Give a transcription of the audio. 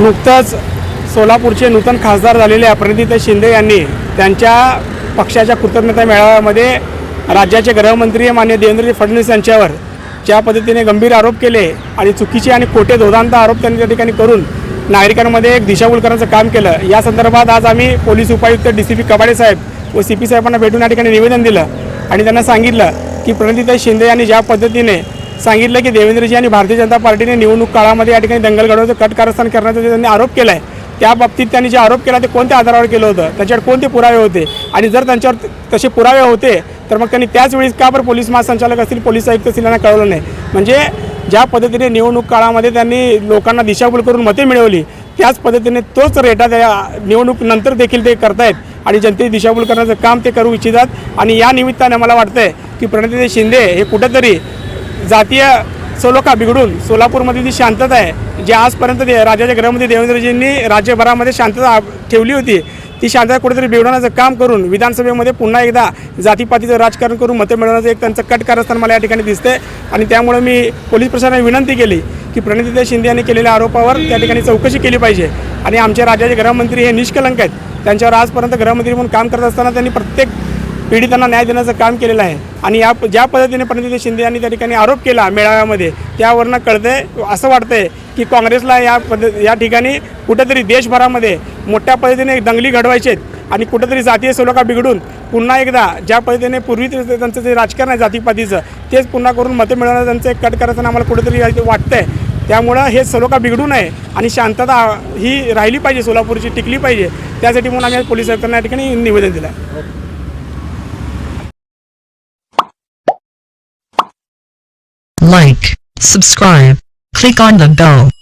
नुकतंच सोलापूरचे नूतन खासदार झालेले प्रणितीताई शिंदे यांनी त्यांच्या पक्षाच्या कृतज्ञता मेळाव्यामध्ये राज्याचे गृहमंत्री माननीय देवेंद्र फडणवीस यांच्यावर ज्या पद्धतीने गंभीर आरोप केले आणि चुकीचे आणि खोटे दोधांत आरोप त्यांनी त्या ठिकाणी करून नागरिकांमध्ये एक दिशाभूल करण्याचं काम केलं। या संदर्भात आज आम्ही पोलीस उपायुक्त DCP कबाडे साहेब व CP साहेबांना भेटून या ठिकाणी निवेदन दिलं आणि त्यांना सांगितलं की प्रणितीताई शिंदे यांनी ज्या पद्धतीने सांगितलं की देवेंद्रजी आणि भारतीय जनता पार्टीने निवडणूक काळामध्ये या ठिकाणी दंगल घडवण्याचं कटकारस्थान करण्याचा त्यांनी आरोप केला आहे, त्या बाबतीत त्यांनी जे आरोप केला ते कोणत्या आधारावर केलं होतं, त्याच्यावर कोणते पुरावे होते आणि जर त्यांच्यावर तसे पुरावे होते तर मग त्यांनी त्याच वेळी का बरं पोलीस महासंचालक असतील, पोलीस आयुक्त असतील यांना कळवलं नाही। म्हणजे ज्या पद्धतीने निवडणूक काळामध्ये त्यांनी लोकांना दिशाभूल करून मते मिळवली त्याच पद्धतीने तोच रेटा त्या निवडणूक नंतर देखील ते करतायत आणि जनतेची दिशाभूल करण्याचं काम ते करू इच्छितात। आणि या निमित्ताने मला वाटतंय की प्रणितीताई शिंदे हे कुठंतरी जातीय सलोखा बिघडून सोलापूरमध्ये जी शांतता आहे, जे आजपर्यंत राज्याचे गृहमंत्री देवेंद्रजींनी राज्यभरामध्ये शांतता ठेवली होती, ती शांतता कुठेतरी बिघडवण्याचं काम करून विधानसभेमध्ये पुन्हा एकदा जातीपातीचं राजकारण करून मतं मिळवण्याचं एक त्यांचं कटकारस्थान मला या ठिकाणी दिसते। आणि त्यामुळे मी पोलीस प्रशासनाने विनंती केली की प्रणितीताई शिंदे यांनी केलेल्या आरोपावर त्या ठिकाणी चौकशी केली पाहिजे आणि आमचे राज्याचे गृहमंत्री हे निष्कलंक आहेत, त्यांच्यावर आजपर्यंत गृहमंत्री म्हणून काम करत असताना त्यांनी प्रत्येक पीडितांना न्याय देण्याचं काम केलेलं आहे। आणि ज्या पद्धतीने प्रणितीताई शिंदे यांनी त्या ठिकाणी आरोप केला मेळाव्यामध्ये त्यावरनं कळतंय असं वाटतंय की काँग्रेसला या ठिकाणी कुठेतरी देशभरामध्ये मोठ्या पद्धतीने दंगली घडवायचे आहेत आणि कुठेतरी जातीय सलोखा बिघडून पुन्हा एकदा ज्या पद्धतीने पूर्वी त्यांचं जे राजकारण आहे जातीपातीचं तेच पुन्हा करून मतं मिळवण्याचं त्यांचं एक कट करायचं आम्हाला कुठेतरी वाटतंय। त्यामुळं हे सलोखा बिघडू नये आणि शांतता ही राहिली पाहिजे, सोलापूरची टिकली पाहिजे, त्यासाठी म्हणून आम्ही पोलीस आयुक्तांना या ठिकाणी निवेदन दिलं आहे। Like, subscribe, click on the bell.